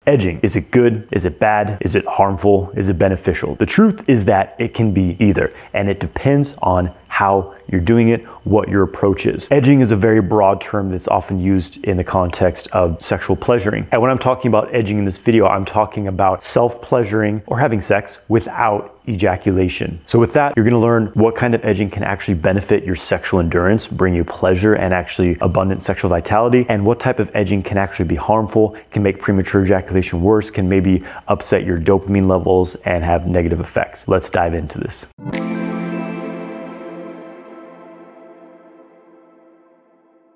Edging, is it good? Is it bad? Is it harmful? Is it beneficial? The truth is that it can be either, and it depends on how you're doing it, what your approach is. Edging is a very broad term that's often used in the context of sexual pleasuring. And when I'm talking about edging in this video, I'm talking about self-pleasuring or having sex without ejaculation. So with that, you're gonna learn what kind of edging can actually benefit your sexual endurance, bring you pleasure and actually abundant sexual vitality, and what type of edging can actually be harmful, can make premature ejaculation worse, can maybe upset your dopamine levels and have negative effects. Let's dive into this.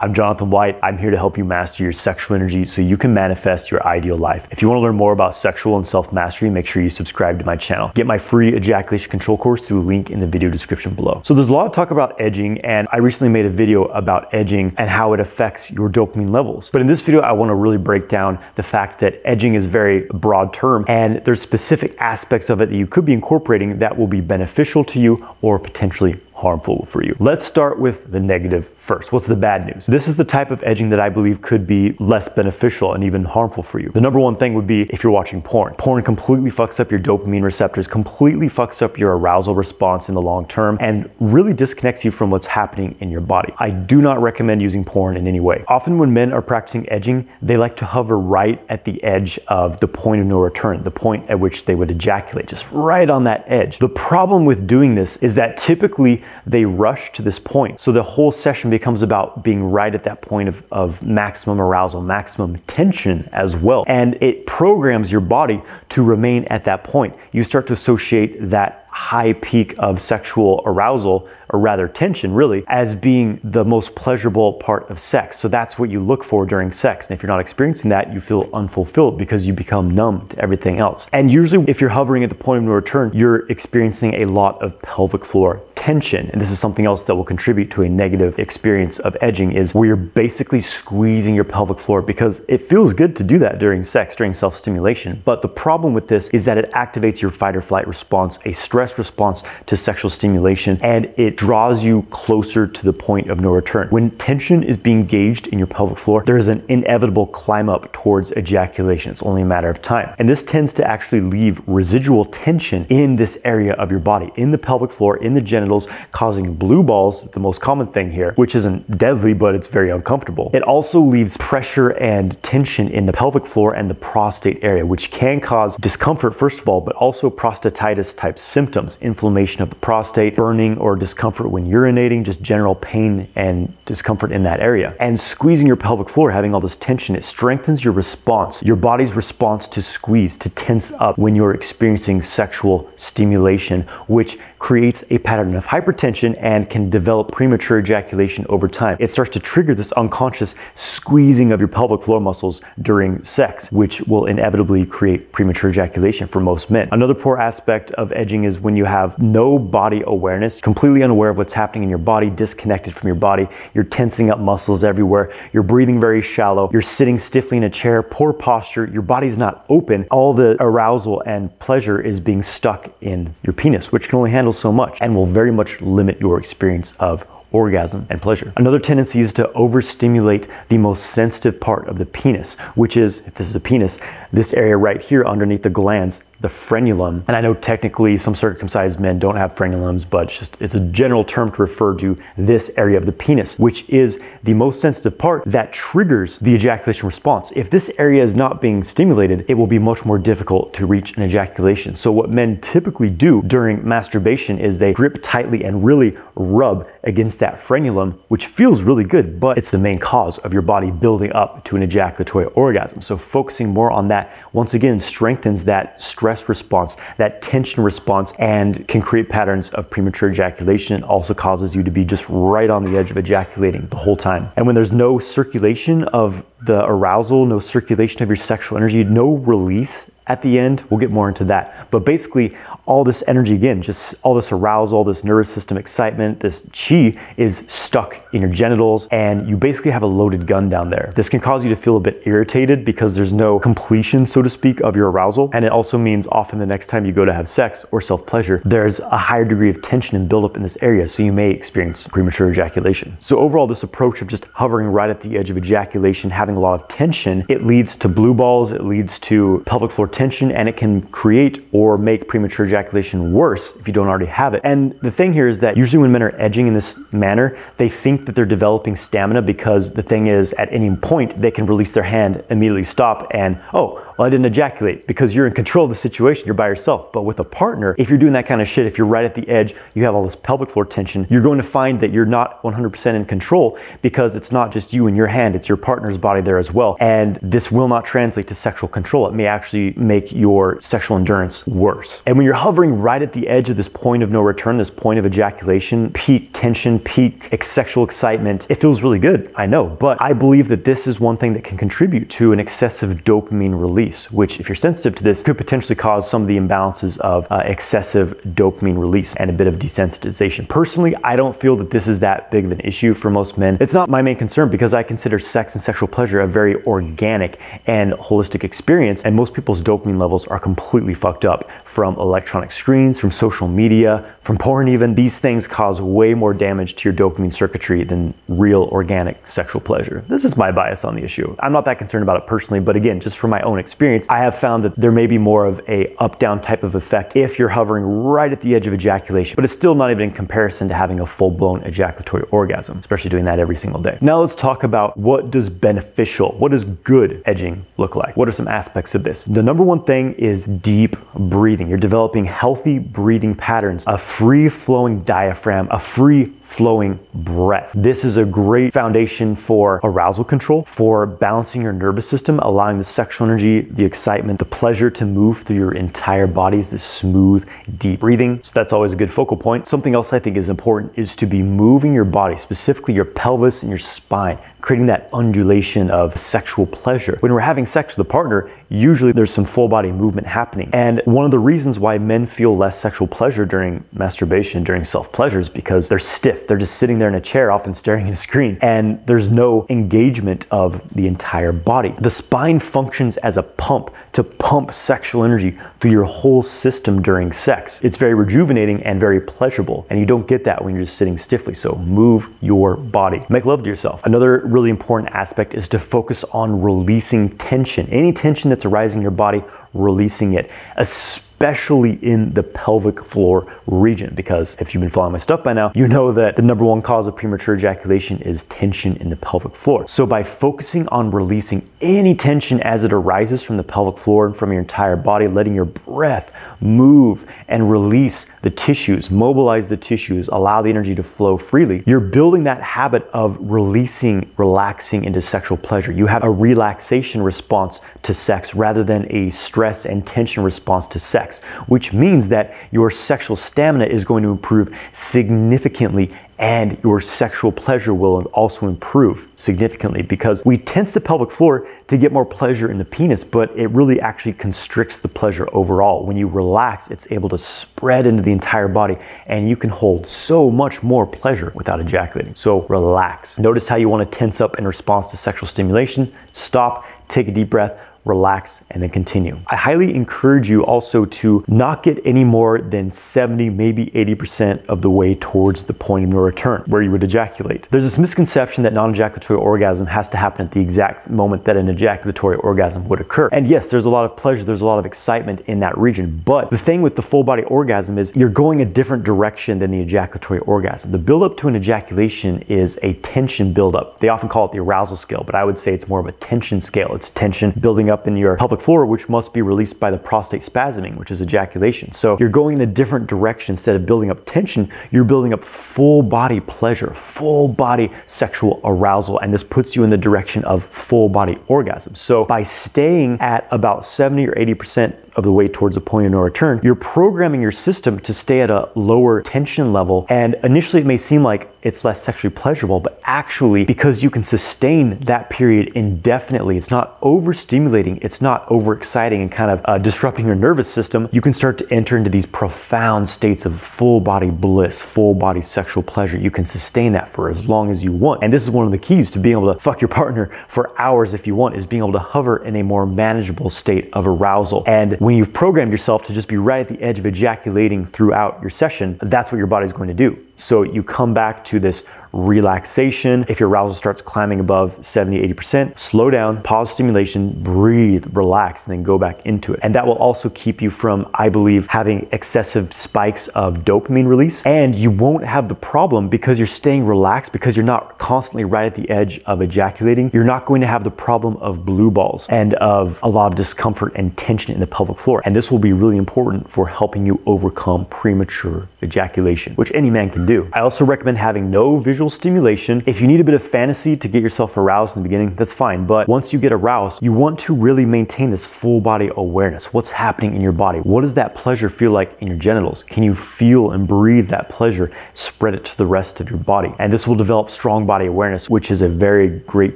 I'm Jonathan White. I'm here to help you master your sexual energy so you can manifest your ideal life. If you want to learn more about sexual and self-mastery, make sure you subscribe to my channel. Get my free ejaculation control course through a link in the video description below. So there's a lot of talk about edging, and I recently made a video about edging and how it affects your dopamine levels. But in this video, I want to really break down the fact that edging is a very broad term, and there's specific aspects of it that you could be incorporating that will be beneficial to you or potentially harmful for you. Let's start with the negative first. What's the bad news? This is the type of edging that I believe could be less beneficial and even harmful for you. The number one thing would be if you're watching porn. Porn completely fucks up your dopamine receptors, completely fucks up your arousal response in the long term, and really disconnects you from what's happening in your body. I do not recommend using porn in any way. Often when men are practicing edging, they like to hover right at the edge of the point of no return, the point at which they would ejaculate, just right on that edge. The problem with doing this is that typically they rush to this point. So the whole session becomes about being right at that point of maximum arousal, maximum tension as well. And it programs your body to remain at that point. You start to associate that high peak of sexual arousal, or rather tension really, as being the most pleasurable part of sex. So that's what you look for during sex. And if you're not experiencing that, you feel unfulfilled because you become numb to everything else. And usually if you're hovering at the point of no return, you're experiencing a lot of pelvic floor tension. And this is something else that will contribute to a negative experience of edging, is where you're basically squeezing your pelvic floor, because it feels good to do that during sex, during self-stimulation. But the problem with this is that it activates your fight or flight response, a stress response to sexual stimulation, and it draws you closer to the point of no return. When tension is being gauged in your pelvic floor, there is an inevitable climb up towards ejaculation. It's only a matter of time. And this tends to actually leave residual tension in this area of your body, in the pelvic floor, in the genitals, causing blue balls, the most common thing here, which isn't deadly, but it's very uncomfortable. It also leaves pressure and tension in the pelvic floor and the prostate area, which can cause discomfort, first of all, but also prostatitis type symptoms, inflammation of the prostate, burning or discomfort when urinating, just general pain and discomfort in that area. And squeezing your pelvic floor, having all this tension, it strengthens your response, your body's response to squeeze, to tense up when you're experiencing sexual stimulation, which creates a pattern of hypertension and can develop premature ejaculation over time. It starts to trigger this unconscious squeezing of your pelvic floor muscles during sex, which will inevitably create premature ejaculation for most men. Another poor aspect of edging is when you have no body awareness, completely unaware of what's happening in your body, disconnected from your body. You're tensing up muscles everywhere. You're breathing very shallow. You're sitting stiffly in a chair, poor posture. Your body's not open. All the arousal and pleasure is being stuck in your penis, which can only handle so much and will very much limit your experience of orgasm and pleasure. Another tendency is to overstimulate the most sensitive part of the penis, which is, if this is a penis, this area right here underneath the glands, the frenulum. And I know technically some circumcised men don't have frenulums, but it's a general term to refer to this area of the penis, which is the most sensitive part that triggers the ejaculation response. If this area is not being stimulated, it will be much more difficult to reach an ejaculation. So what men typically do during masturbation is they grip tightly and really rub against that frenulum, which feels really good, but it's the main cause of your body building up to an ejaculatory orgasm. So focusing more on that, once again, strengthens that stress response, that tension response, and can create patterns of premature ejaculation. It also causes you to be just right on the edge of ejaculating the whole time. And when there's no circulation of the arousal, no circulation of your sexual energy, no release at the end. We'll get more into that. But basically, all this energy, again, just all this arousal, all this nervous system excitement, this chi is stuck in your genitals, and you basically have a loaded gun down there. This can cause you to feel a bit irritated because there's no completion, so to speak, of your arousal. And it also means often the next time you go to have sex or self-pleasure, there's a higher degree of tension and buildup in this area, so you may experience premature ejaculation. So overall, this approach of just hovering right at the edge of ejaculation, having a lot of tension, it leads to blue balls, it leads to pelvic floor tension, and it can create or make premature ejaculation worse if you don't already have it. And the thing here is that usually when men are edging in this manner, they think that they're developing stamina because the thing is, at any point, they can release their hand, immediately stop, and, oh, well, I didn't ejaculate, because you're in control of the situation, you're by yourself. But with a partner, if you're doing that kind of shit, if you're right at the edge, you have all this pelvic floor tension, you're going to find that you're not 100% in control, because it's not just you and your hand, it's your partner's body there as well. And this will not translate to sexual control. It may actually make your sexual endurance worse. And when you're hovering right at the edge of this point of no return, this point of ejaculation, peak tension, peak sexual excitement, it feels really good, I know. But I believe that this is one thing that can contribute to an excessive dopamine release, which, if you're sensitive to this, could potentially cause some of the imbalances of excessive dopamine release and a bit of desensitization. Personally, I don't feel that this is that big of an issue for most men. It's not my main concern because I consider sex and sexual pleasure a very organic and holistic experience, and most people's dopamine levels are completely fucked up from electronic screens, from social media, from porn even. These things cause way more damage to your dopamine circuitry than real organic sexual pleasure. This is my bias on the issue. I'm not that concerned about it personally, but again, just from my own experience, I have found that there may be more of a up-down type of effect if you're hovering right at the edge of ejaculation, but it's still not even in comparison to having a full-blown ejaculatory orgasm, especially doing that every single day. Now let's talk about what does beneficial, what does good edging look like? What are some aspects of this? The number one thing is deep breathing. You're developing healthy breathing patterns, a free-flowing diaphragm, a free-flowing breath. This is a great foundation for arousal control, for balancing your nervous system, allowing the sexual energy, the excitement, the pleasure to move through your entire body, is this smooth, deep breathing. So that's always a good focal point. Something else I think is important is to be moving your body, specifically your pelvis and your spine, creating that undulation of sexual pleasure. When we're having sex with a partner, usually there's some full body movement happening. And one of the reasons why men feel less sexual pleasure during masturbation, during self-pleasure, is because they're stiff. They're just sitting there in a chair, often staring at a screen, and there's no engagement of the entire body. The spine functions as a pump to pump sexual energy through your whole system during sex. It's very rejuvenating and very pleasurable, and you don't get that when you're just sitting stiffly. So move your body. Make love to yourself. Another really important aspect is to focus on releasing tension. Any tension that's arising in your body, releasing it, especially in the pelvic floor region, because if you've been following my stuff by now, you know that the number one cause of premature ejaculation is tension in the pelvic floor. So by focusing on releasing any tension as it arises from the pelvic floor and from your entire body, letting your breath move and release the tissues, mobilize the tissues, allow the energy to flow freely, you're building that habit of releasing, relaxing into sexual pleasure. You have a relaxation response to sex rather than a stress and tension response to sex, which means that your sexual stamina is going to improve significantly, and your sexual pleasure will also improve significantly, because we tense the pelvic floor to get more pleasure in the penis, but it really actually constricts the pleasure overall. When you relax, it's able to spread into the entire body, and you can hold so much more pleasure without ejaculating. So relax. Notice how you want to tense up in response to sexual stimulation. Stop, take a deep breath, relax, and then continue. I highly encourage you also to not get any more than 70, maybe 80% of the way towards the point of no return, where you would ejaculate. There's this misconception that non-ejaculatory orgasm has to happen at the exact moment that an ejaculatory orgasm would occur. And yes, there's a lot of pleasure, there's a lot of excitement in that region, but the thing with the full body orgasm is you're going a different direction than the ejaculatory orgasm. The buildup to an ejaculation is a tension buildup. They often call it the arousal scale, but I would say it's more of a tension scale. It's tension building up in your pelvic floor, which must be released by the prostate spasming, which is ejaculation. So you're going in a different direction. Instead of building up tension, you're building up full body pleasure, full body sexual arousal, and this puts you in the direction of full body orgasm. So by staying at about 70 or 80% of the way towards the point of no return, you're programming your system to stay at a lower tension level. And initially it may seem like, it's less sexually pleasurable, but actually because you can sustain that period indefinitely, it's not overstimulating, it's not overexciting and kind of disrupting your nervous system, you can start to enter into these profound states of full body bliss, full body sexual pleasure. You can sustain that for as long as you want. And this is one of the keys to being able to fuck your partner for hours if you want, is being able to hover in a more manageable state of arousal. And when you've programmed yourself to just be right at the edge of ejaculating throughout your session, that's what your body's going to do. So you come back to this relaxation. If your arousal starts climbing above 70, 80%, slow down, pause stimulation, breathe, relax, and then go back into it. And that will also keep you from, I believe, having excessive spikes of dopamine release. And you won't have the problem because you're staying relaxed, because you're not constantly right at the edge of ejaculating. You're not going to have the problem of blue balls and of a lot of discomfort and tension in the pelvic floor. And this will be really important for helping you overcome premature ejaculation, which any man can do. I also recommend having no visual stimulation. If you need a bit of fantasy to get yourself aroused in the beginning, that's fine. But once you get aroused, you want to really maintain this full body awareness. What's happening in your body? What does that pleasure feel like in your genitals? Can you feel and breathe that pleasure? Spread it to the rest of your body. And this will develop strong body awareness, which is a very great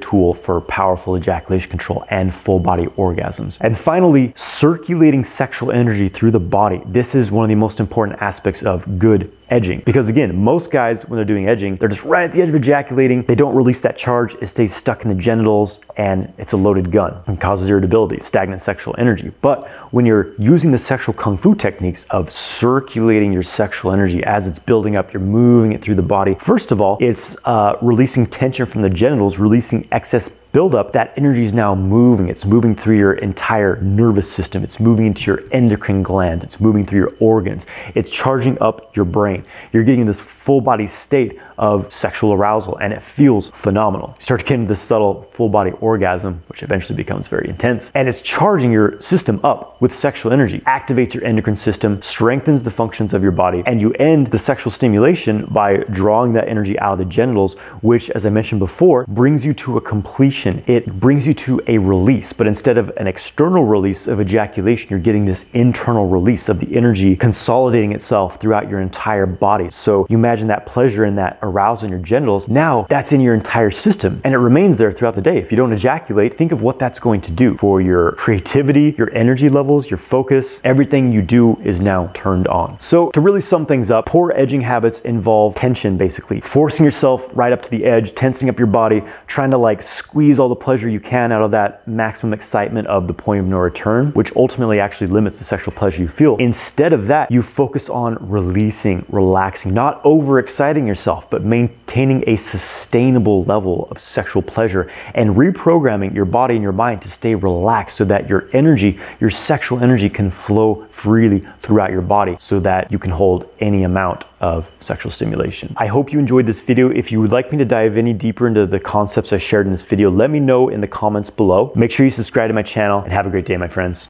tool for powerful ejaculation control and full body orgasms. And finally, circulating sexual energy through the body. This is one of the most important aspects of good edging. Because again, most guys, when they're doing edging, they're just right at the edge of ejaculating. They don't release that charge. It stays stuck in the genitals and it's a loaded gun and causes irritability, stagnant sexual energy. But when you're using the sexual kung fu techniques of circulating your sexual energy as it's building up, you're moving it through the body. First of all, it's releasing tension from the genitals, releasing excess buildup. That energy is now moving. It's moving through your entire nervous system. It's moving into your endocrine glands. It's moving through your organs. It's charging up your brain. You're getting this full body state of sexual arousal and it feels phenomenal. You start to get into this subtle full body orgasm, which eventually becomes very intense. And it's charging your system up with sexual energy, activates your endocrine system, strengthens the functions of your body, and you end the sexual stimulation by drawing that energy out of the genitals, which, as I mentioned before, brings you to a completion. It brings you to a release, but instead of an external release of ejaculation, you're getting this internal release of the energy consolidating itself throughout your entire body. So you imagine that pleasure and that arousal in your genitals. Now that's in your entire system and it remains there throughout the day. If you don't ejaculate, think of what that's going to do for your creativity, your energy levels, your focus. Everything you do is now turned on. So to really sum things up, poor edging habits involve tension, basically forcing yourself right up to the edge, tensing up your body, trying to like squeeze all the pleasure you can out of that maximum excitement of the point of no return, which ultimately actually limits the sexual pleasure you feel. Instead of that, you focus on releasing, relaxing, not overexciting yourself, but maintaining a sustainable level of sexual pleasure and reprogramming your body and your mind to stay relaxed so that your energy, your sexual energy can flow freely throughout your body so that you can hold any amount of sexual stimulation. I hope you enjoyed this video. If you would like me to dive any deeper into the concepts I shared in this video, let me know in the comments below. Make sure you subscribe to my channel and have a great day, my friends.